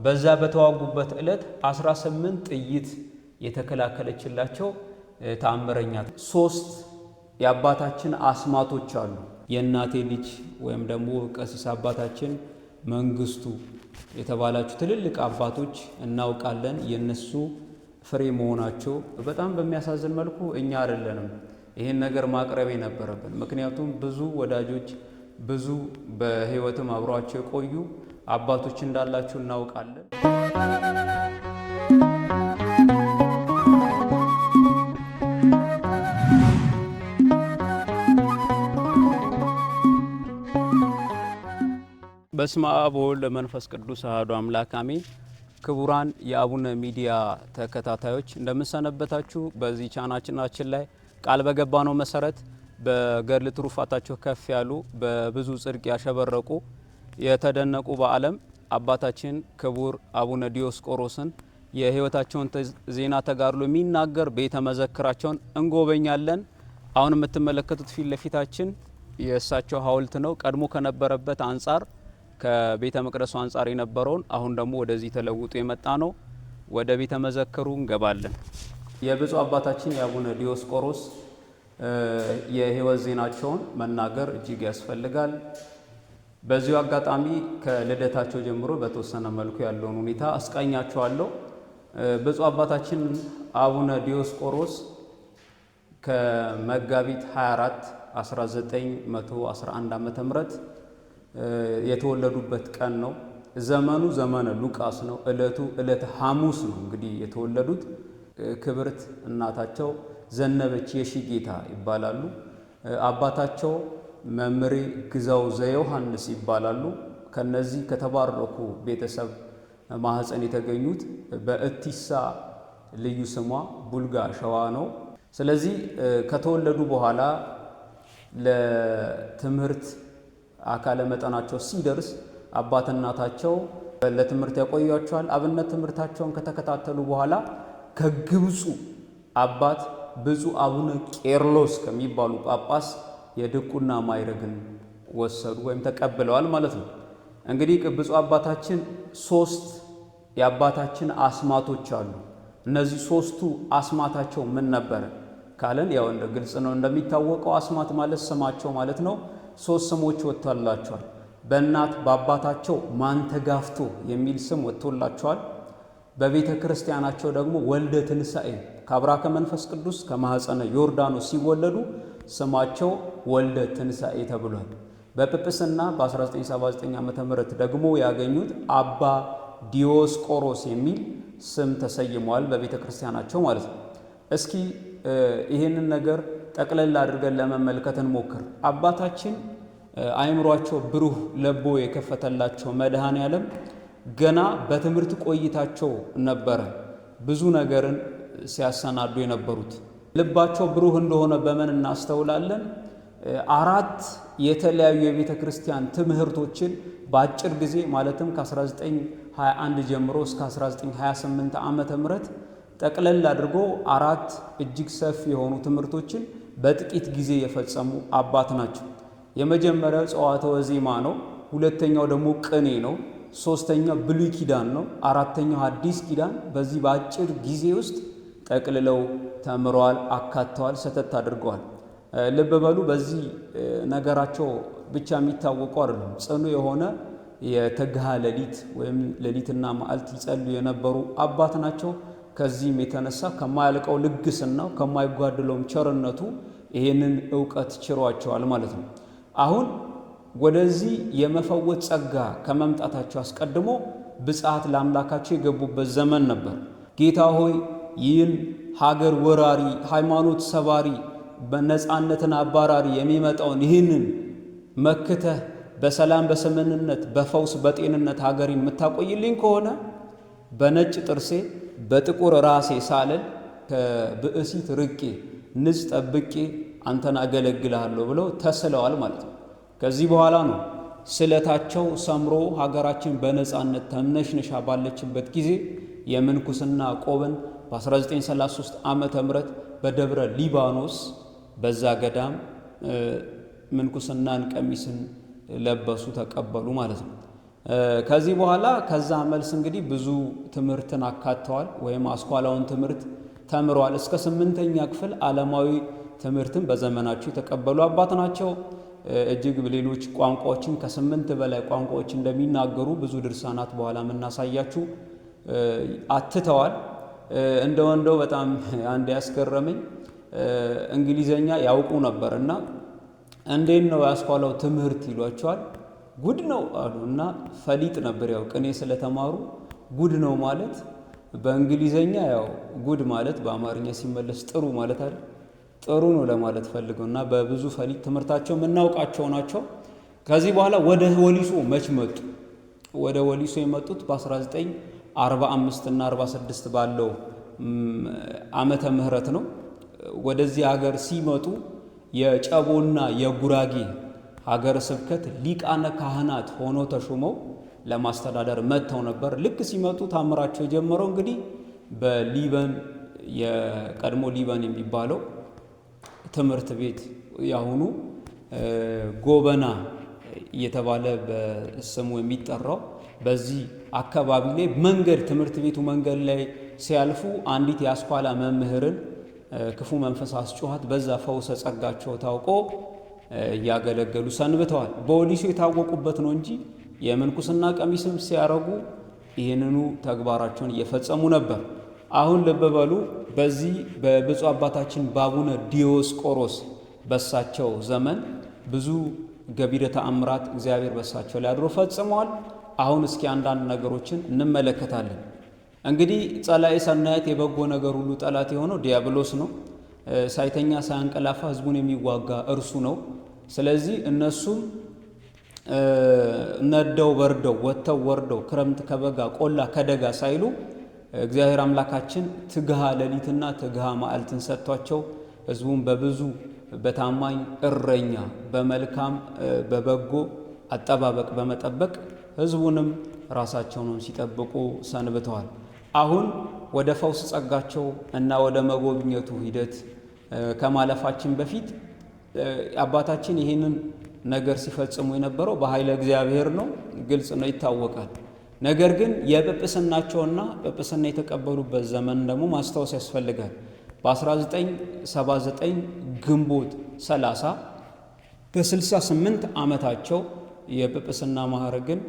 በዛ በተዋጉበት ዕለት 18 ጥይት የተከላከለችላቸው ተአምረኛ 3 የአባታችን አስማቶች አሉ። የእናቴ ልጅ ወይም ደግሞ ቀሲስ አባታችን መንግስቱ የተባላችሁ ትልልቅ አባቶች እናውቃለን። የነሱ ፍሬ መሆናቸው በጣም በሚያሳዝን መልኩ እኛ አይደለንም ይሄን ነገር ማቅረብ የነበረብን። ምክንያቱም ብዙ ወዳጆች ብዙ በህይወትም አብሯቸው የቆዩ አባቶች እንዳላችሁ እናውቃለን። በስመ አብ ወወልድ ወመንፈስ ቅዱስ አሐዱ አምላክ አሜን። ክቡራን የአቡነ ሚዲያ ተከታታዮች እንደምንሰነበታችሁ። በዚህ ቻናችን ላይ ቃል በገባነው መሰረት በገድል ትሩፋታቸው ከፍ ያሉ በብዙ ጽድቅ ያሸበረቁ የተደነቁ በዓለም አባታችን ክቡር አቡነ ዲዮስቆሮስን የህይወታቸውን ዜና ተጋድሎ የሚናገር ቤተ መዘክራቸውን እንጎበኛለን። አሁን የምትመለከቱት ፊት ለፊታችን የእሳቸው ሐውልት ነው። ቀድሞ ከነበረበት አንጻር ከቤተ መቅደሱ አንጻር የነበረውን አሁን ደግሞ ወደዚህ ተለውጦ የመጣ ነው። ወደ ቤተ መዘክሩ እንገባለን። የብፁዕ አባታችን የአቡነ ዲዮስቆሮስ የህይወት ዜናቸውን መናገር እጅግ ያስፈልጋል። በዚሁ አጋጣሚ ከልደታቸው ጀምሮ በተወሰነ መልኩ ያለውን ሁኔታ አስቃኛቸዋለሁ። ብፁዕ አባታችን አቡነ ዲዮስቆሮስ ከመጋቢት 24 1911 ዓ.ም የተወለዱበት ቀን ነው። ዘመኑ ዘመነ ሉቃስ ነው። ዕለቱ ዕለተ ሐሙስ ነው። እንግዲህ የተወለዱት ክብርት እናታቸው ዘነበች የሺጌታ ይባላሉ። አባታቸው መምሬ ግዛው ዘዮሐንስ ይባላሉ። ከነዚህ ከተባረኩ ቤተሰብ ማህፀን የተገኙት በእቲሳ ልዩ ስሟ ቡልጋ ሸዋ ነው። ስለዚህ ከተወለዱ በኋላ ለትምህርት አካለ መጠናቸው ሲደርስ አባት እናታቸው ለትምህርት ያቆያቸዋል። አብነት ትምህርታቸውን ከተከታተሉ በኋላ ከግብፁ አባት ብፁዕ አቡነ ቄርሎስ ከሚባሉ ጳጳስ የድቁና ማዕረግን ወሰዱ ወይም ተቀብለዋል ማለት ነው። እንግዲህ ብፁዕ አባታችን 3 የአባታችን አስማቶች አሉ። እነዚህ 3ቱ አስማታቸው ምን ነበረ ካለን ያው እንደ ግልጽ ነው። እንደሚታወቀው አስማት ማለት ስማቸው ማለት ነው። 3 ስሞች ወጥቶላቸዋል። በእናት በአባታቸው ማንተጋፍቶ የሚል ስም ወጥቶላቸዋል። በቤተ ክርስቲያናቸው ደግሞ ወልደ ትንሣኤ ከአብራከ መንፈስ ቅዱስ ከማኅፀነ ዮርዳኖስ ሲወለዱ ስማቸው ወልደ ትንሣኤ ተብሏል። በጵጵስና በ1979 ዓ.ም ደግሞ ያገኙት አባ ዲዮስቆሮስ የሚል ስም ተሰይመዋል በቤተ ክርስቲያናቸው ማለት ነው። እስኪ ይህንን ነገር ጠቅለል አድርገን ለመመልከት እንሞክር። አባታችን አእምሯቸው ብሩህ ለቦ የከፈተላቸው መድኃኔ ዓለም ገና በትምህርት ቆይታቸው ነበረ ብዙ ነገርን ሲያሰናዱ የነበሩት። ልባቸው ብሩህ እንደሆነ በምን እናስተውላለን? 4 የተለያዩ የቤተ ክርስቲያን ትምህርቶችን በአጭር ጊዜ ማለትም ከ1921 ጀምሮ እስከ 1928 ዓመተ ምህረት ጠቅለል አድርጎ 4 እጅግ ሰፊ የሆኑ ትምህርቶችን በጥቂት ጊዜ የፈጸሙ አባት ናቸው። የመጀመሪያው ጸዋትወ ዜማ ነው። ሁለተኛው ደግሞ ቅኔ ነው። ሶስተኛው ብሉይ ኪዳን ነው። አራተኛው አዲስ ኪዳን። በዚህ በአጭር ጊዜ ውስጥ ጠቅልለው ተምረዋል፣ አካተዋል፣ ሰተት አድርገዋል። ልብ በሉ። በዚህ ነገራቸው ብቻ የሚታወቁ አይደሉም። ጽኑ የሆነ የተግሃ ሌሊት ወይም ሌሊትና መዓልት ይጸልዩ የነበሩ አባት ናቸው። ከዚህም የተነሳ ከማያልቀው ልግስናው ከማይጓደለውም ቸርነቱ ይሄንን ዕውቀት ችሯቸዋል ማለት ነው። አሁን ወደዚህ የመፈወት ጸጋ ከመምጣታቸው አስቀድሞ ብጽዓት ለአምላካቸው የገቡበት ዘመን ነበር። ጌታ ሆይ ይህን ሀገር ወራሪ ሃይማኖት ሰባሪ በነጻነትን አባራሪ የሚመጣውን ይህንን መክተህ በሰላም በስምምነት በፈውስ በጤንነት ሀገር የምታቆይልኝ ከሆነ በነጭ ጥርሴ በጥቁር ራሴ ሳለል ከብእሲት ርቄ ንጽ ጠብቄ አንተን አገለግልሃለሁ ብለው ተስለዋል ማለት ነው። ከዚህ በኋላ ነው ስለታቸው ሰምሮ ሀገራችን በነጻነት ተምነሽነሻ ባለችበት ጊዜ የምንኩስና ቆብን በ1933 ዓመተ ምህረት በደብረ ሊባኖስ በዛ ገዳም ምንኩስናን ቀሚስን ለበሱ፣ ተቀበሉ ማለት ነው። ከዚህ በኋላ ከዛ መልስ እንግዲህ ብዙ ትምህርትን አካተዋል ወይም አስኳላውን ትምህርት ተምረዋል። እስከ 8ኛ ክፍል ዓለማዊ ትምህርትን በዘመናቸው የተቀበሉ አባት ናቸው። እጅግ ሌሎች ቋንቋዎችን ከ8 በላይ ቋንቋዎች እንደሚናገሩ ብዙ ድርሳናት በኋላ የምናሳያችሁ አትተዋል። እንደው በጣም አንድ ያስገረመኝ እንግሊዘኛ ያውቁ ነበር እና እንዴት ነው ያስኳላው ትምህርት ይሏቸዋል። ጉድ ነው አሉ እና ፈሊጥ ነበር። ያው ቅኔ ስለተማሩ ጉድ ነው ማለት በእንግሊዘኛ ያው ጉድ ማለት በአማርኛ ሲመለስ ጥሩ ማለት አይደል? ጥሩ ነው ለማለት ፈልገው እና በብዙ ፈሊጥ ትምህርታቸው የምናውቃቸው ናቸው። ከዚህ በኋላ ወደ ወሊሶ መች መጡ? ወደ ወሊሶ የመጡት በ1945 እና 46 ባለው ዓመተ ምህረት ነው። ወደዚህ ሀገር ሲመጡ የጨቦና የጉራጌ ሀገረ ስብከት ሊቃነ ካህናት ሆኖ ተሾመው ለማስተዳደር መጥተው ነበር። ልክ ሲመጡ ታምራቸው የጀመረው እንግዲህ በሊበን የቀድሞ ሊበን የሚባለው ትምህርት ቤት ያሁኑ ጎበና እየተባለ በስሙ የሚጠራው በዚህ አካባቢ ላይ መንገድ ትምህርት ቤቱ መንገድ ላይ ሲያልፉ አንዲት የአስኳላ መምህርን ክፉ መንፈስ አስጮኋት። በዛ ፈውሰ ጸጋቸው ታውቆ እያገለገሉ ሰንብተዋል። በወሊሶ የታወቁበት ነው እንጂ የምንኩስና ቀሚስም ሲያረጉ ይህንኑ ተግባራቸውን እየፈጸሙ ነበር። አሁን ልብ በሉ። በዚህ በብፁዕ አባታችን በአቡነ ዲዮስቆሮስ በሳቸው ዘመን ብዙ ገቢረ ተአምራት እግዚአብሔር በሳቸው ላይ አድሮ ፈጽመዋል። አሁን እስኪ አንዳንድ ነገሮችን እንመለከታለን። እንግዲህ ጸላኤ ሰናያት የበጎ ነገር ሁሉ ጠላት የሆነው ዲያብሎስ ነው። ሳይተኛ ሳያንቀላፋ ሕዝቡን የሚዋጋ እርሱ ነው። ስለዚህ እነሱም ነደው በርደው ወጥተው ወርደው ክረምት ከበጋ ቆላ ከደጋ ሳይሉ እግዚአብሔር አምላካችን ትግሃ ሌሊትና ትግሃ መዓልትን ሰጥቷቸው ሕዝቡን በብዙ በታማኝ እረኛ በመልካም በበጎ አጠባበቅ በመጠበቅ ሕዝቡንም ራሳቸውን ሲጠብቁ ሰንብተዋል። አሁን ወደ ፈውስ ጸጋቸው እና ወደ መጎብኘቱ ሂደት ከማለፋችን በፊት አባታችን ይህንን ነገር ሲፈጽሙ የነበረው በኃይለ እግዚአብሔር ነው፣ ግልጽ ነው፣ ይታወቃል። ነገር ግን የጵጵስናቸውና ጵጵስና የተቀበሉበት ዘመን ደግሞ ማስታወስ ያስፈልጋል። በ1979 ግንቦት 30 በ68 ዓመታቸው የጵጵስና ማዕረግን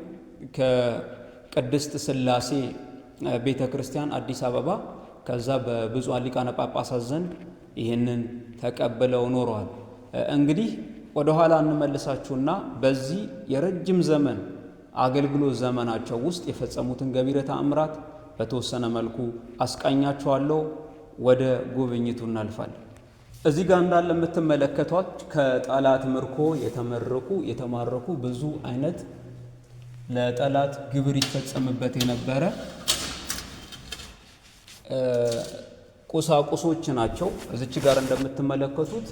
ከቅድስት ሥላሴ ቤተ ክርስቲያን አዲስ አበባ ከዛ በብፁዓን ሊቃነ ጳጳሳት ዘንድ ይህንን ተቀብለው ኖረዋል። እንግዲህ ወደ ኋላ እንመልሳችሁና በዚህ የረጅም ዘመን አገልግሎት ዘመናቸው ውስጥ የፈጸሙትን ገቢረ ተአምራት በተወሰነ መልኩ አስቃኛችኋለሁ። ወደ ጉብኝቱ እናልፋለን። እዚህ ጋር እንዳለ የምትመለከቷት ከጠላት ምርኮ የተማረኩ ብዙ አይነት ለጠላት ግብር ይፈጸምበት የነበረ ቁሳቁሶች ናቸው። እዚች ጋር እንደምትመለከቱት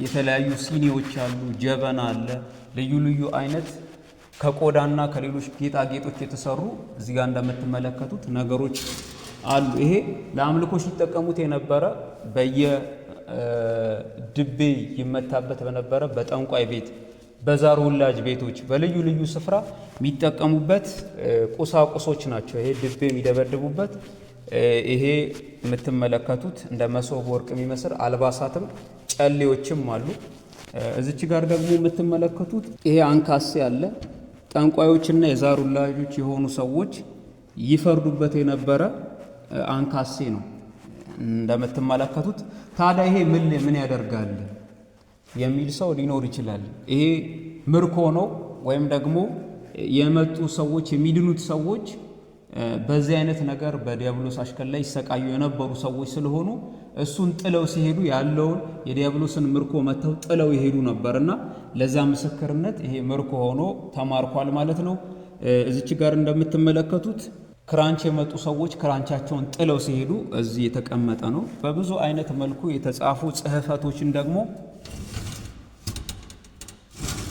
የተለያዩ ሲኒዎች አሉ፣ ጀበና አለ፣ ልዩ ልዩ አይነት ከቆዳና ከሌሎች ጌጣጌጦች የተሰሩ እዚህ ጋር እንደምትመለከቱት ነገሮች አሉ። ይሄ ለአምልኮ ሲጠቀሙት የነበረ በየድቤ ይመታበት በነበረ በጠንቋይ ቤት፣ በዛር ውላጅ ቤቶች፣ በልዩ ልዩ ስፍራ የሚጠቀሙበት ቁሳቁሶች ናቸው። ይሄ ድቤ የሚደበድቡበት፣ ይሄ የምትመለከቱት እንደ መሶብ ወርቅ የሚመስል አልባሳትም ጨሌዎችም አሉ። እዚች ጋር ደግሞ የምትመለከቱት ይሄ አንካሴ አለ። ጠንቋዮችና የዛር ውላጆች የሆኑ ሰዎች ይፈርዱበት የነበረ አንካሴ ነው እንደምትመለከቱት። ታዲያ ይሄ ምን ያደርጋል የሚል ሰው ሊኖር ይችላል። ይሄ ምርኮ ነው፣ ወይም ደግሞ የመጡ ሰዎች የሚድኑት ሰዎች በዚህ አይነት ነገር በዲያብሎስ አሽከር ላይ ይሰቃዩ የነበሩ ሰዎች ስለሆኑ እሱን ጥለው ሲሄዱ ያለውን የዲያብሎስን ምርኮ መተው ጥለው ይሄዱ ነበርና ለዛ ምስክርነት ይሄ ምርኮ ሆኖ ተማርኳል ማለት ነው። እዚች ጋር እንደምትመለከቱት ክራንች የመጡ ሰዎች ክራንቻቸውን ጥለው ሲሄዱ እዚህ የተቀመጠ ነው። በብዙ አይነት መልኩ የተጻፉ ጽሕፈቶችን ደግሞ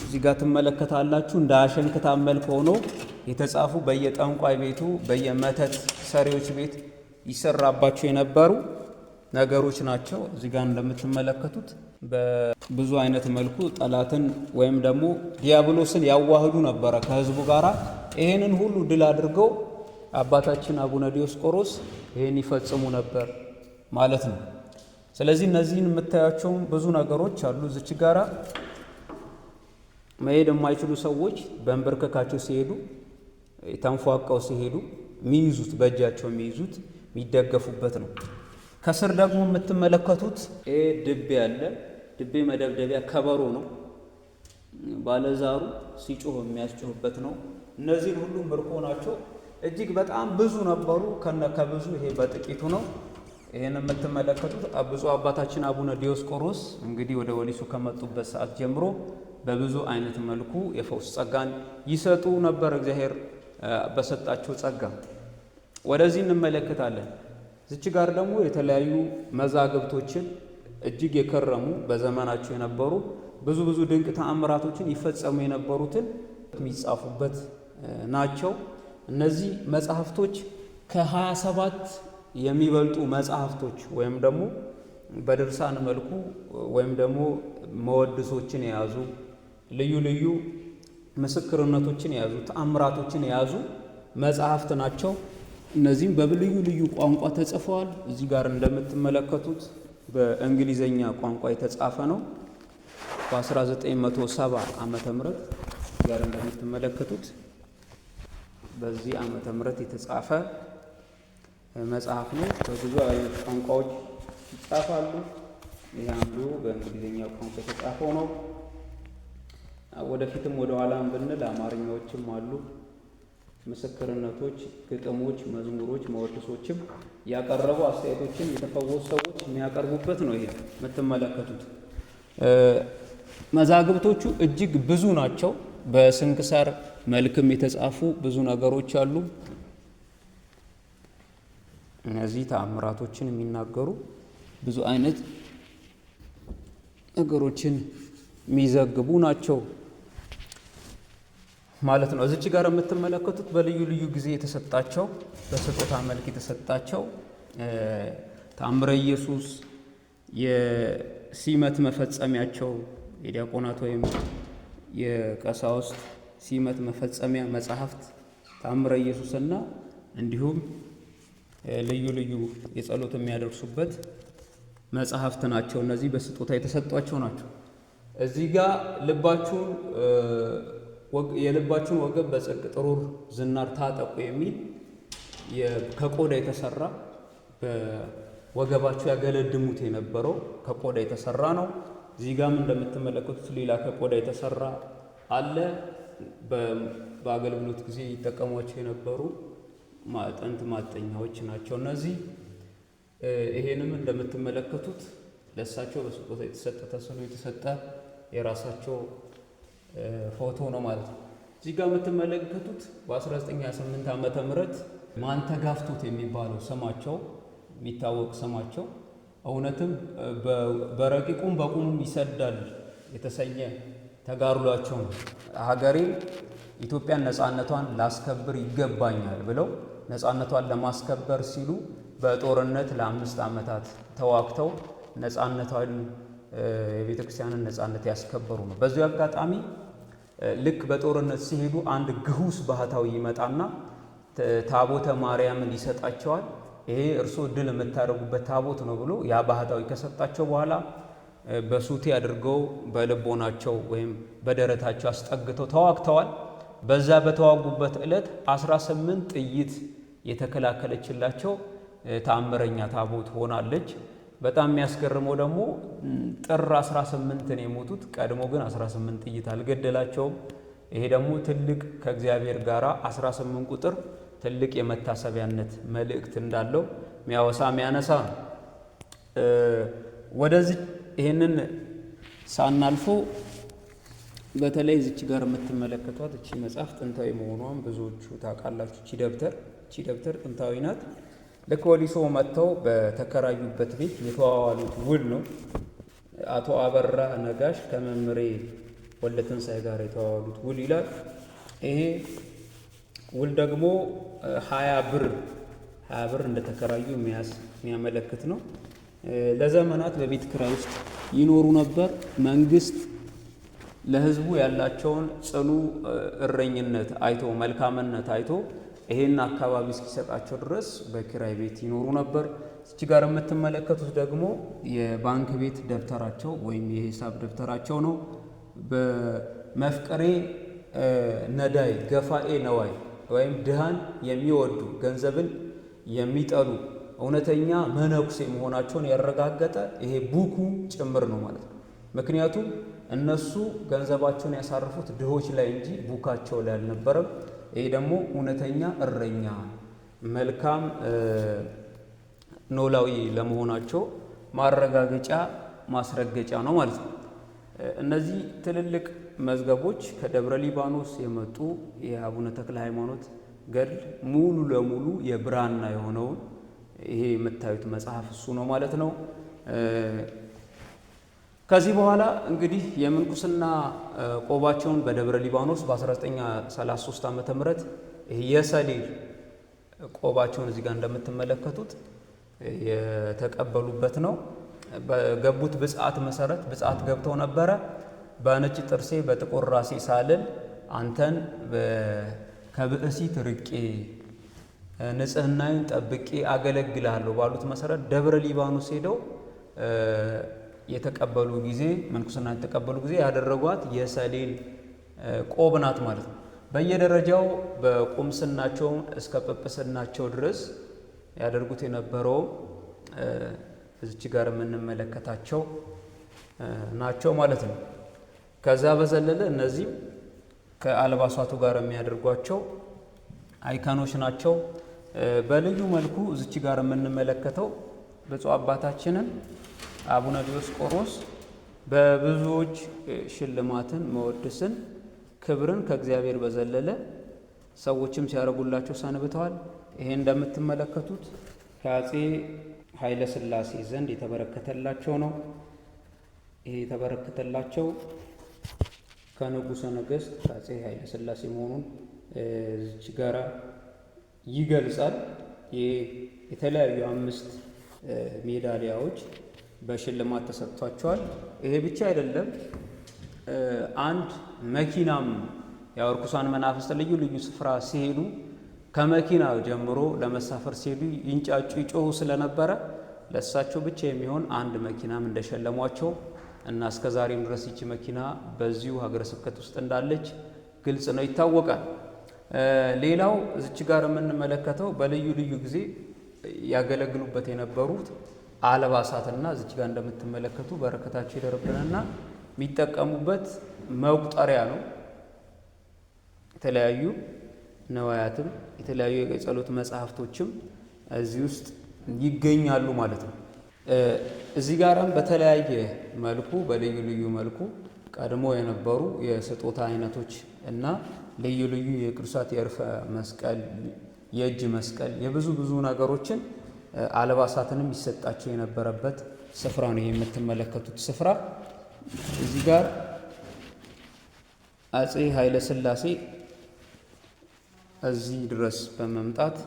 እዚህ ጋር ትመለከታላችሁ። እንደ አሸንክታብ መልክ ሆኖ የተጻፉ በየጠንቋይ ቤቱ በየመተት ሰሪዎች ቤት ይሰራባቸው የነበሩ ነገሮች ናቸው። እዚህ ጋር እንደምትመለከቱት በብዙ አይነት መልኩ ጠላትን ወይም ደግሞ ዲያብሎስን ያዋህዱ ነበረ ከህዝቡ ጋር። ይሄንን ሁሉ ድል አድርገው አባታችን አቡነ ዲዮስቆሮስ ይሄን ይፈጽሙ ነበር ማለት ነው። ስለዚህ እነዚህን የምታያቸው ብዙ ነገሮች አሉ። እዚች ጋራ መሄድ የማይችሉ ሰዎች በእንበርከካቸው ሲሄዱ ተንፏቀው ሲሄዱ የሚይዙት በእጃቸው የሚይዙት የሚደገፉበት ነው። ከስር ደግሞ የምትመለከቱት ድቤ ያለ ድቤ መደብደቢያ ከበሮ ነው። ባለዛሩ ሲጮህ የሚያስጮህበት ነው። እነዚህን ሁሉ ምርኮ ናቸው። እጅግ በጣም ብዙ ነበሩ። ከብዙ ይሄ በጥቂቱ ነው። ይሄን የምትመለከቱት ብፁዕ አባታችን አቡነ ዲዮስቆሮስ እንግዲህ ወደ ወሊሶ ከመጡበት ሰዓት ጀምሮ በብዙ አይነት መልኩ የፈውስ ጸጋን ይሰጡ ነበር፣ እግዚአብሔር በሰጣቸው ጸጋ። ወደዚህ እንመለከታለን። እዚች ጋር ደግሞ የተለያዩ መዛግብቶችን እጅግ የከረሙ በዘመናቸው የነበሩ ብዙ ድንቅ ተአምራቶችን ይፈጸሙ የነበሩትን የሚጻፉበት ናቸው። እነዚህ መጽሐፍቶች ከ27 የሚበልጡ መጽሐፍቶች ወይም ደግሞ በድርሳን መልኩ ወይም ደግሞ መወድሶችን የያዙ ልዩ ምስክርነቶችን የያዙ ተአምራቶችን የያዙ መጽሐፍት ናቸው። እነዚህም በልዩ ቋንቋ ተጽፈዋል። እዚህ ጋር እንደምትመለከቱት በእንግሊዘኛ ቋንቋ የተጻፈ ነው። በ1970 ዓመተ ምህረት ጋር እንደምትመለከቱት በዚህ ዓመተ ምህረት የተጻፈ መጽሐፍ ነው። በብዙ አይነት ቋንቋዎች ይጻፋሉ። ይህ አንዱ በእንግሊዘኛ ቋንቋ የተጻፈው ነው። ወደፊትም ወደ ኋላም ብንል አማርኛዎችም አሉ። ምስክርነቶች፣ ግጥሞች፣ መዝሙሮች፣ መወድሶችም ያቀረቡ አስተያየቶችን የተፈወሱ ሰዎች የሚያቀርቡበት ነው። ይሄ የምትመለከቱት መዛግብቶቹ እጅግ ብዙ ናቸው። በስንክሳር መልክም የተጻፉ ብዙ ነገሮች አሉ። እነዚህ ተአምራቶችን የሚናገሩ ብዙ አይነት ነገሮችን የሚዘግቡ ናቸው ማለት ነው። እዚች ጋር የምትመለከቱት በልዩ ጊዜ የተሰጣቸው በስጦታ መልክ የተሰጣቸው ተአምረ ኢየሱስ፣ የሲመት መፈጸሚያቸው የዲያቆናት ወይም የቀሳውስት ሲመት መፈጸሚያ መጽሐፍት ተአምረ ኢየሱስና እንዲሁም ልዩ የጸሎት የሚያደርሱበት መጽሐፍት ናቸው። እነዚህ በስጦታ የተሰጧቸው ናቸው። እዚህ ጋር የልባችሁን ወገብ በጽድቅ ጥሩር ዝናር ታጠቁ የሚል ከቆዳ የተሰራ በወገባቸው ያገለድሙት የነበረው ከቆዳ የተሰራ ነው። እዚህ ጋርም እንደምትመለከቱት ሌላ ከቆዳ የተሰራ አለ። በአገልግሎት ጊዜ ይጠቀሟቸው የነበሩ ማዕጠንት ማጠኛዎች ናቸው እነዚህ። ይሄንም እንደምትመለከቱት ለእሳቸው በስጦታ የተሰጠ ተስሎ የተሰጠ የራሳቸው ፎቶ ነው ማለት ነው። እዚህ ጋር የምትመለከቱት በ1928 ዓመተ ምህረት ማንተጋፍቶት የሚባለው ስማቸው የሚታወቅ ስማቸው እውነትም በረቂቁም በቁሙም ይሰዳል የተሰኘ ተጋድሏቸው ነው። ሀገሬን ኢትዮጵያን ነፃነቷን ላስከብር ይገባኛል ብለው ነፃነቷን ለማስከበር ሲሉ በጦርነት ለ5 ዓመታት ተዋግተው ነፃነቷን የቤተ ክርስቲያንን ነፃነት ያስከበሩ ነው። በዚህ አጋጣሚ ልክ በጦርነት ሲሄዱ አንድ ግሁስ ባህታዊ ይመጣና ታቦተ ማርያምን ይሰጣቸዋል። ይሄ እርስዎ ድል የምታደርጉበት ታቦት ነው ብሎ ያ ባህታዊ ከሰጣቸው በኋላ በሱቴ አድርገው በልቦናቸው ወይም በደረታቸው አስጠግተው ተዋግተዋል። በዛ በተዋጉበት ዕለት 18 ጥይት የተከላከለችላቸው ተአምረኛ ታቦት ሆናለች። በጣም የሚያስገርመው ደግሞ ጥር 18 ነው የሞቱት። ቀድሞ ግን 18 ጥይት አልገደላቸውም። ይሄ ደግሞ ትልቅ ከእግዚአብሔር ጋር 18 ቁጥር ትልቅ የመታሰቢያነት መልእክት እንዳለው የሚያወሳ የሚያነሳ ነው። ወደዚህ ይህንን ሳናልፎ በተለይ እዚች ጋር የምትመለከቷት እቺ መጽሐፍ ጥንታዊ መሆኗን ብዙዎቹ ታውቃላችሁ። እቺ ደብተር ጥንታዊ ናት። ልክ ወሊሶ መጥተው በተከራዩበት ቤት የተዋዋሉት ውል ነው። አቶ አበራ ነጋሽ ከመምሬ ወለትንሳኤ ጋር የተዋዋሉት ውል ይላል። ይሄ ውል ደግሞ 20 ብር እንደተከራዩ የሚያመለክት ነው። ለዘመናት በቤት ኪራይ ውስጥ ይኖሩ ነበር። መንግስት ለህዝቡ ያላቸውን ጽኑ እረኝነት አይቶ መልካምነት አይቶ ይሄን አካባቢ እስኪሰጣቸው ድረስ በኪራይ ቤት ይኖሩ ነበር። እዚህ ጋር የምትመለከቱት ደግሞ የባንክ ቤት ደብተራቸው ወይም የሂሳብ ደብተራቸው ነው። በመፍቀሬ ነዳይ ገፋኤ ነዋይ ወይም ድሃን የሚወዱ ገንዘብን የሚጠሉ እውነተኛ መነኩሴ መሆናቸውን ያረጋገጠ ይሄ ቡኩ ጭምር ነው ማለት ነው። ምክንያቱም እነሱ ገንዘባቸውን ያሳርፉት ድሆች ላይ እንጂ ቡካቸው ላይ አልነበረም። ይሄ ደግሞ እውነተኛ እረኛ መልካም ኖላዊ ለመሆናቸው ማረጋገጫ ማስረገጫ ነው ማለት ነው። እነዚህ ትልልቅ መዝገቦች ከደብረ ሊባኖስ የመጡ የአቡነ ተክለ ሃይማኖት ገድል ሙሉ ለሙሉ የብራና የሆነውን ይሄ የምታዩት መጽሐፍ እሱ ነው ማለት ነው። ከዚህ በኋላ እንግዲህ የምንኩስና ቆባቸውን በደብረ ሊባኖስ በ1933 ዓመተ ምህረት የሰሌል ቆባቸውን እዚህ ጋር እንደምትመለከቱት የተቀበሉበት ነው። በገቡት ብጽዓት መሰረት ብጽዓት ገብተው ነበረ። በነጭ ጥርሴ በጥቁር ራሴ ሳልል አንተን ከብእሲት ርቄ ንጽህናዬን ጠብቄ አገለግልሃለሁ ባሉት መሰረት ደብረ ሊባኖስ ሄደው የተቀበሉ ጊዜ ምንኩስና የተቀበሉ ጊዜ ያደረጓት የሰሌል ቆብ ናት ማለት ነው። በየደረጃው በቁምስናቸው እስከ ጵጵስናቸው ድረስ ያደርጉት የነበረው እዚች ጋር የምንመለከታቸው ናቸው ማለት ነው። ከዛ በዘለለ እነዚህ ከአልባሳቱ ጋር የሚያደርጓቸው አይካኖች ናቸው። በልዩ መልኩ እዚች ጋር የምንመለከተው ብፁዕ አባታችንን አቡነ ዲዮስቆሮስ በብዙዎች ሽልማትን መወድስን ክብርን ከእግዚአብሔር በዘለለ ሰዎችም ሲያደርጉላቸው ሰንብተዋል። ይሄ እንደምትመለከቱት ከአፄ ኃይለ ሥላሴ ዘንድ የተበረከተላቸው ነው። ይሄ የተበረከተላቸው ከንጉሠ ነገሥት ከአፄ ኃይለ ሥላሴ መሆኑን እዚች ጋራ ይገልጻል። የተለያዩ 5 ሜዳሊያዎች በሽልማት ተሰጥቷቸዋል። ይሄ ብቻ አይደለም። አንድ መኪናም ያው ርኩሳን መናፍስት ልዩ ልዩ ስፍራ ሲሄዱ ከመኪና ጀምሮ ለመሳፈር ሲሄዱ ይንጫጩ ይጮሁ ስለነበረ ለእሳቸው ብቻ የሚሆን አንድ መኪናም እንደሸለሟቸው እና እስከ ዛሬም ድረስ ይቺ መኪና በዚሁ ሀገረ ስብከት ውስጥ እንዳለች ግልጽ ነው፣ ይታወቃል። ሌላው እዚች ጋር የምንመለከተው በልዩ ልዩ ጊዜ ያገለግሉበት የነበሩት አልባሳትና እዚች ጋር እንደምትመለከቱ በረከታቸው ይደርብንና የሚጠቀሙበት መቁጠሪያ ነው። የተለያዩ ነዋያትም የተለያዩ የጸሎት መጽሐፍቶችም እዚህ ውስጥ ይገኛሉ ማለት ነው። እዚህ ጋርም በተለያየ መልኩ በልዩ ልዩ መልኩ ቀድሞ የነበሩ የስጦታ አይነቶች እና ልዩ ልዩ የቅዱሳት የእርፈ መስቀል፣ የእጅ መስቀል፣ የብዙ ብዙ ነገሮችን አልባሳትንም ይሰጣቸው የነበረበት ስፍራ ነው። የምትመለከቱት ስፍራ እዚህ ጋር አፄ ኃይለ ሥላሴ እዚህ ድረስ በመምጣት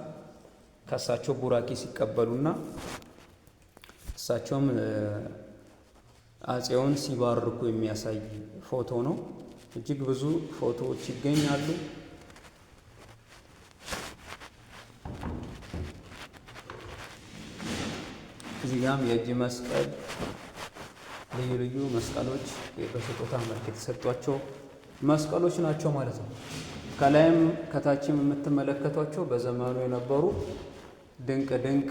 ከእሳቸው ቡራኬ ሲቀበሉና እሳቸውም አፄውን ሲባርኩ የሚያሳይ ፎቶ ነው። እጅግ ብዙ ፎቶዎች ይገኛሉ። እዚህ ጋም የእጅ መስቀል፣ ልዩ ልዩ መስቀሎች በስጦታ መልክ የተሰጧቸው መስቀሎች ናቸው ማለት ነው። ከላይም ከታችም የምትመለከቷቸው በዘመኑ የነበሩ ድንቅ ድንቅ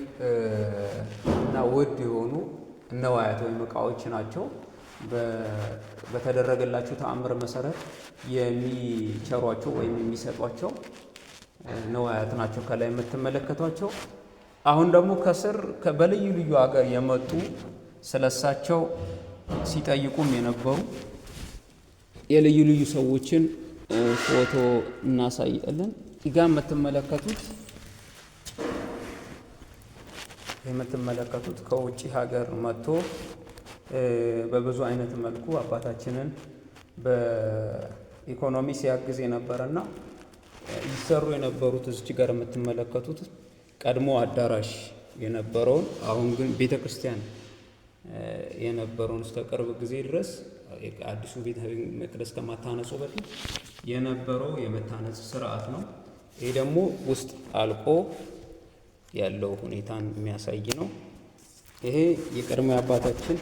እና ውድ የሆኑ ነዋያት ወይም ዕቃዎች ናቸው። በተደረገላቸው ተአምር መሰረት የሚቸሯቸው ወይም የሚሰጧቸው ነዋያት ናቸው ከላይ የምትመለከቷቸው። አሁን ደግሞ ከስር በልዩ ልዩ ሀገር የመጡ ስለሳቸው ሲጠይቁም የነበሩ የልዩ ልዩ ሰዎችን ፎቶ እናሳያለን። እዚጋ የምትመለከቱት ከውጭ ሀገር መጥቶ በብዙ አይነት መልኩ አባታችንን በኢኮኖሚ ሲያግዝ የነበረና ይሰሩ የነበሩት እዚች ጋር የምትመለከቱት ቀድሞ አዳራሽ የነበረውን አሁን ግን ቤተ ክርስቲያን የነበረውን እስከ ቅርብ ጊዜ ድረስ አዲሱ ቤተ መቅደስ ከማታነጹ በፊት የነበረው የመታነጽ ስርዓት ነው። ይሄ ደግሞ ውስጥ አልቆ ያለው ሁኔታን የሚያሳይ ነው። ይሄ የቀድሞ አባታችን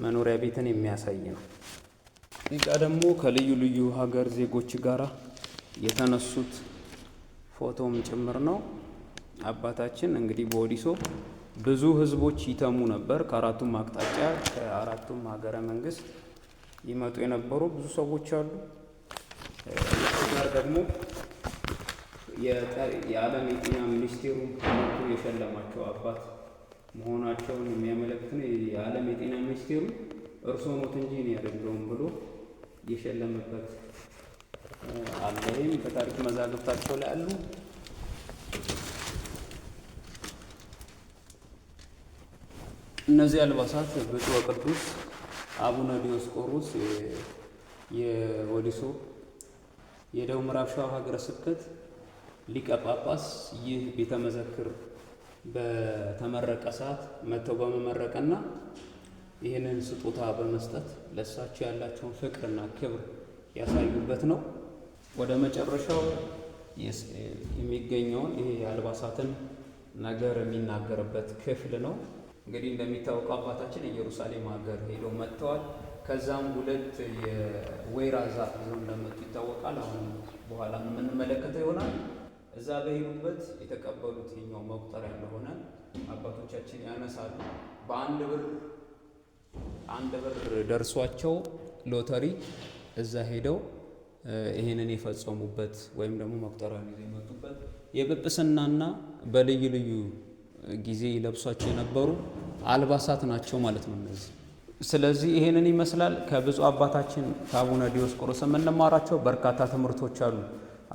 መኖሪያ ቤትን የሚያሳይ ነው። እዚጋ ደግሞ ከልዩ ልዩ ሀገር ዜጎች ጋራ የተነሱት ፎቶም ጭምር ነው። አባታችን እንግዲህ በወዲሶ ብዙ ህዝቦች ይተሙ ነበር። ከአራቱም አቅጣጫ ከአራቱም ሀገረ መንግስት ይመጡ የነበሩ ብዙ ሰዎች አሉ። ጋር ደግሞ የዓለም የጤና ሚኒስቴሩ የሸለማቸው አባት መሆናቸውን የሚያመለክት ነው። የዓለም የጤና ሚኒስቴሩ እርስዎ ኖት እንጂ እኔ አይደለሁም ብሎ የሸለመበት አለ። ይህም በታሪክ መዛግብታቸው ላይ አሉ። እነዚህ አልባሳት ብፁዕ ወቅዱስ አቡነ ዲዮስቆሮስ የወዲሶ የደቡብ ምዕራብ ሸዋ ሀገረ ስብከት ሊቀ ጳጳስ ይህ ቤተ መዘክር በተመረቀ ሰዓት መጥተው በመመረቅና ይህንን ስጦታ በመስጠት ለእሳቸው ያላቸውን ፍቅርና ክብር ያሳዩበት ነው። ወደ መጨረሻው የሚገኘውን ይሄ የአልባሳትን ነገር የሚናገርበት ክፍል ነው። እንግዲህ እንደሚታወቀው አባታችን ኢየሩሳሌም ሀገር ሄደው መጥተዋል። ከዛም 2 የወይራ ዛፍ ይዘው እንደመጡ ይታወቃል። አሁን በኋላ የምንመለከተው ይሆናል። እዛ በሄዱበት የተቀበሉት የኛው መቁጠሪያ እንደሆነ አባቶቻችን ያነሳሉ። በአንድ ብር ደርሷቸው ሎተሪ እዛ ሄደው ይሄንን የፈጸሙበት ወይም ደግሞ መቁጠሪያን ይዘው የመጡበት የጵጵስናና በልዩ ልዩ ጊዜ ይለብሷቸው የነበሩ አልባሳት ናቸው ማለት ነው እነዚህ። ስለዚህ ይሄንን ይመስላል። ከብፁዕ አባታችን ከአቡነ ዲዮስቆሮስ የምንማራቸው በርካታ ትምህርቶች አሉ።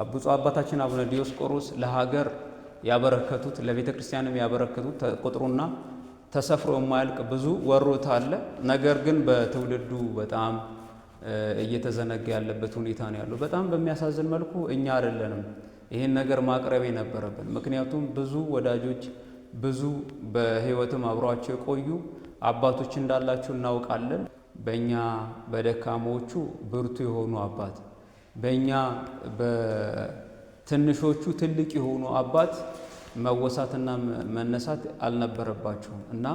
ብፁዕ አባታችን አቡነ ዲዮስቆሮስ ለሀገር ያበረከቱት ለቤተ ክርስቲያንም ያበረከቱት ቁጥሩና ተሰፍሮ የማያልቅ ብዙ ወሮታ አለ። ነገር ግን በትውልዱ በጣም እየተዘነጋ ያለበት ሁኔታ ነው ያለው። በጣም በሚያሳዝን መልኩ እኛ አይደለንም ይህን ነገር ማቅረብ የነበረብን። ምክንያቱም ብዙ ወዳጆች ብዙ በሕይወትም አብሯቸው የቆዩ አባቶች እንዳላችሁ እናውቃለን። በእኛ በደካሞቹ ብርቱ የሆኑ አባት፣ በእኛ በትንሾቹ ትልቅ የሆኑ አባት መወሳትና መነሳት አልነበረባችሁም እና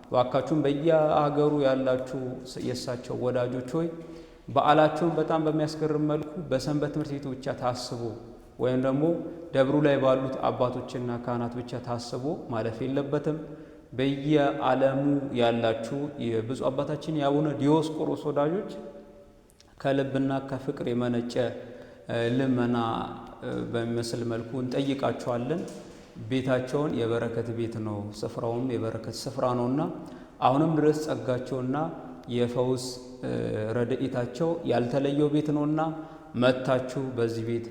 እባካችሁም በየሀገሩ ያላችሁ የእሳቸው ወዳጆች ሆይ በዓላቸውን በጣም በሚያስገርም መልኩ በሰንበት ትምህርት ቤቱ ብቻ ታስቦ ወይም ደግሞ ደብሩ ላይ ባሉት አባቶችና ካህናት ብቻ ታስቦ ማለፍ የለበትም። በየዓለሙ ያላችሁ የብፁዕ አባታችን የአቡነ ዲዮስቆሮስ ወዳጆች ከልብና ከፍቅር የመነጨ ልመና በሚመስል መልኩ እንጠይቃቸዋለን። ቤታቸውን የበረከት ቤት ነው፣ ስፍራውም የበረከት ስፍራ ነውና አሁንም ድረስ ጸጋቸውና የፈውስ ረድኤታቸው ያልተለየው ቤት ነውና መጥታችሁ በዚህ ቤት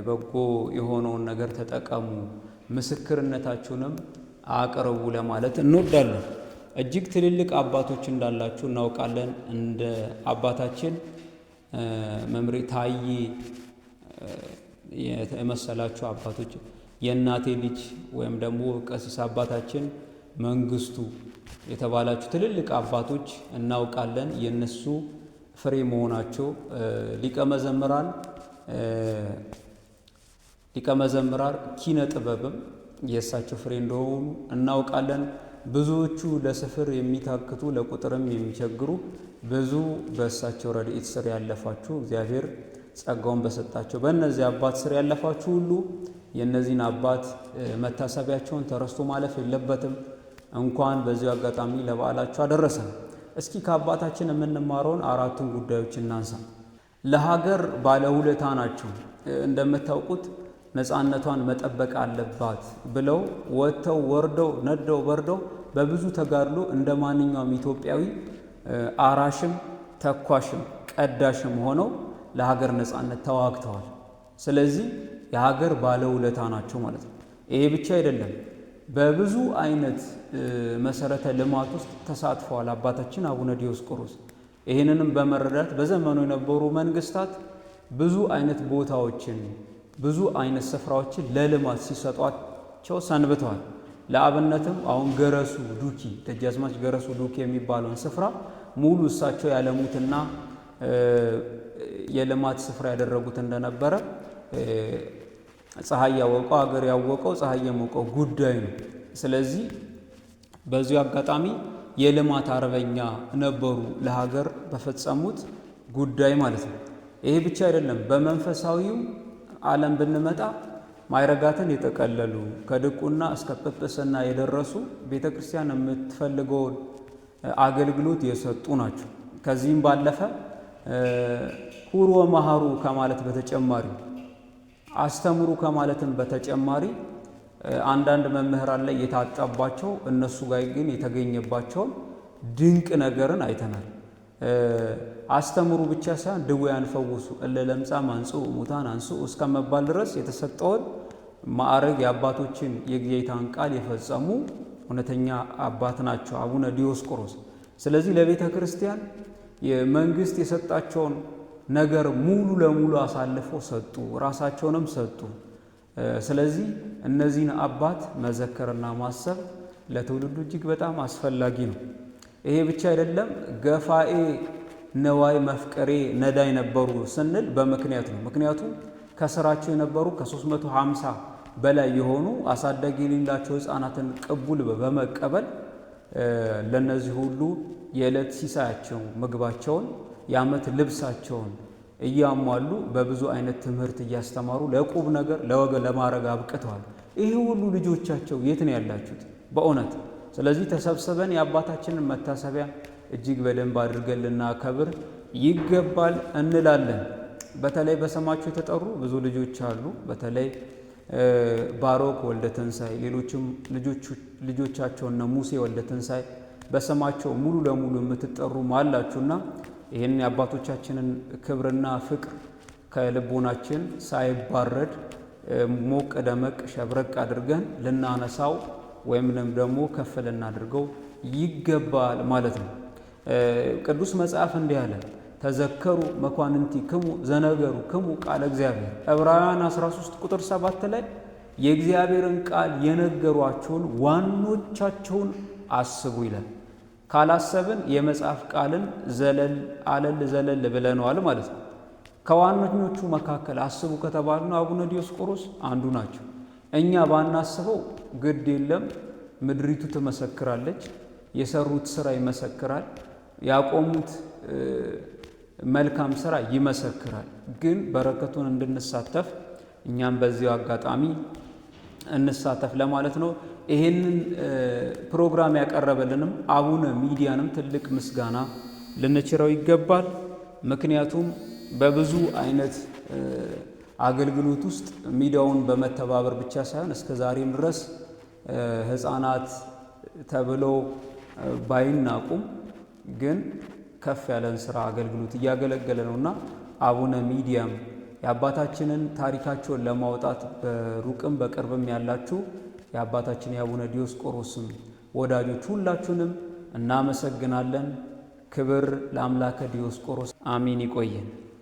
በጎ የሆነውን ነገር ተጠቀሙ፣ ምስክርነታችሁንም አቅርቡ ለማለት እንወዳለን። እጅግ ትልልቅ አባቶች እንዳላችሁ እናውቃለን። እንደ አባታችን መምሬ ታዬ የመሰላችሁ አባቶች፣ የእናቴ ልጅ ወይም ደግሞ ቀሲስ አባታችን መንግስቱ የተባላችሁ ትልልቅ አባቶች እናውቃለን። የነሱ ፍሬ መሆናቸው ሊቀ መዘምራን ኪነ ጥበብም የእሳቸው ፍሬ እንደሆኑ እናውቃለን። ብዙዎቹ ለስፍር የሚታክቱ ለቁጥርም የሚቸግሩ ብዙ በእሳቸው ረድኤት ስር ያለፋችሁ እግዚአብሔር ጸጋውን በሰጣቸው በእነዚህ አባት ስር ያለፋችሁ ሁሉ የእነዚህን አባት መታሰቢያቸውን ተረስቶ ማለፍ የለበትም። እንኳን በዚሁ አጋጣሚ ለበዓላቸው አደረሰን። እስኪ ከአባታችን የምንማረውን 4ቱን ጉዳዮች እናንሳ። ለሀገር ባለውለታ ናቸው። እንደምታውቁት ነፃነቷን መጠበቅ አለባት ብለው ወጥተው ወርደው ነደው በርደው በብዙ ተጋድሎ እንደ ማንኛውም ኢትዮጵያዊ አራሽም ተኳሽም ቀዳሽም ሆነው ለሀገር ነፃነት ተዋግተዋል። ስለዚህ የሀገር ባለውለታ ናቸው ማለት ነው። ይሄ ብቻ አይደለም፣ በብዙ አይነት መሰረተ ልማት ውስጥ ተሳትፈዋል አባታችን አቡነ ዲዮስቆሮስ። ይህንንም በመረዳት በዘመኑ የነበሩ መንግስታት ብዙ አይነት ቦታዎችን ብዙ አይነት ስፍራዎችን ለልማት ሲሰጧቸው ሰንብተዋል። ለአብነትም አሁን ገረሱ ዱኪ ደጃዝማች ገረሱ ዱኪ የሚባለውን ስፍራ ሙሉ እሳቸው ያለሙትና የልማት ስፍራ ያደረጉት እንደነበረ ፀሐይ ያወቀው አገር ያወቀው ፀሐይ የሞቀው ጉዳይ ነው። ስለዚህ በዚሁ አጋጣሚ የልማት አርበኛ ነበሩ ለሀገር በፈጸሙት ጉዳይ ማለት ነው። ይሄ ብቻ አይደለም። በመንፈሳዊው ዓለም ብንመጣ ማዕረጋትን የጠቀለሉ ከድቁና እስከ ጵጵስና የደረሱ ቤተ ክርስቲያን የምትፈልገውን አገልግሎት የሰጡ ናቸው። ከዚህም ባለፈ ሁሩ ወመሃሩ ከማለት በተጨማሪ አስተምሩ ከማለትም በተጨማሪ አንዳንድ መምህራን ላይ የታጣባቸው እነሱ ጋር ግን የተገኘባቸውን ድንቅ ነገርን አይተናል። አስተምሩ ብቻ ሳይሆን ድውያን ፈውሱ፣ እለ ለምጻም አንጽኡ፣ ሙታን አንሥኡ እስከመባል ድረስ የተሰጠውን ማዕረግ የአባቶችን የጌታን ቃል የፈጸሙ እውነተኛ አባት ናቸው አቡነ ዲዮስቆሮስ። ስለዚህ ለቤተ ክርስቲያን የመንግስት የሰጣቸውን ነገር ሙሉ ለሙሉ አሳልፈው ሰጡ፣ ራሳቸውንም ሰጡ። ስለዚህ እነዚህን አባት መዘከርና ማሰብ ለትውልዱ እጅግ በጣም አስፈላጊ ነው። ይሄ ብቻ አይደለም። ገፋኤ ነዋይ መፍቀሬ ነዳይ ነበሩ ስንል በምክንያት ነው። ምክንያቱም ከስራቸው የነበሩ ከ350 በላይ የሆኑ አሳዳጊ የሌላቸው ሕፃናትን ቅቡል በመቀበል ለነዚህ ሁሉ የዕለት ሲሳያቸው ምግባቸውን የዓመት ልብሳቸውን እያሟሉ በብዙ አይነት ትምህርት እያስተማሩ ለቁብ ነገር ለወገ ለማድረግ አብቅተዋል። ይሄ ሁሉ ልጆቻቸው የት ነው ያላችሁት በእውነት? ስለዚህ ተሰብስበን የአባታችንን መታሰቢያ እጅግ በደንብ አድርገን ልናከብር ይገባል እንላለን። በተለይ በስማቸው የተጠሩ ብዙ ልጆች አሉ። በተለይ ባሮክ ወልደ ትንሣኤ፣ ሌሎችም ልጆቻቸው እነ ሙሴ ወልደ ትንሣኤ በስማቸው ሙሉ ለሙሉ የምትጠሩም አላችሁና ይህን የአባቶቻችንን ክብርና ፍቅር ከልቦናችን ሳይባረድ ሞቅ ደመቅ ሸብረቅ አድርገን ልናነሳው ወይም ደግሞ ከፍ ልናድርገው ይገባል ማለት ነው። ቅዱስ መጽሐፍ እንዲህ አለ፣ ተዘከሩ መኳንንቲክሙ ዘነገሩ ክሙ ቃለ እግዚአብሔር። ዕብራውያን 13 ቁጥር 7 ላይ የእግዚአብሔርን ቃል የነገሯቸውን ዋኖቻቸውን አስቡ ይላል። ካላሰብን የመጽሐፍ ቃልን ዘለል ብለነዋል ማለት ነው። ከዋኖኞቹ መካከል አስቡ ከተባሉ አቡነ ዲዮስቆሮስ አንዱ ናቸው። እኛ ባናስበው ግድ የለም፣ ምድሪቱ ትመሰክራለች፣ የሰሩት ስራ ይመሰክራል፣ ያቆሙት መልካም ስራ ይመሰክራል። ግን በረከቱን እንድንሳተፍ እኛም በዚያው አጋጣሚ እንሳተፍ ለማለት ነው። ይሄንን ፕሮግራም ያቀረበልንም አቡነ ሚዲያንም ትልቅ ምስጋና ልንችረው ይገባል። ምክንያቱም በብዙ አይነት አገልግሎት ውስጥ ሚዲያውን በመተባበር ብቻ ሳይሆን እስከ ዛሬም ድረስ ሕፃናት ተብሎ ባይናቁም ግን ከፍ ያለን ስራ አገልግሎት እያገለገለ ነውና አቡነ ሚዲያም የአባታችንን ታሪካቸውን ለማውጣት በሩቅም በቅርብም ያላችሁ የአባታችን የአቡነ ዲዮስቆሮስም ወዳጆች ሁላችሁንም እናመሰግናለን። ክብር ለአምላከ ዲዮስቆሮስ። አሜን። ይቆየን።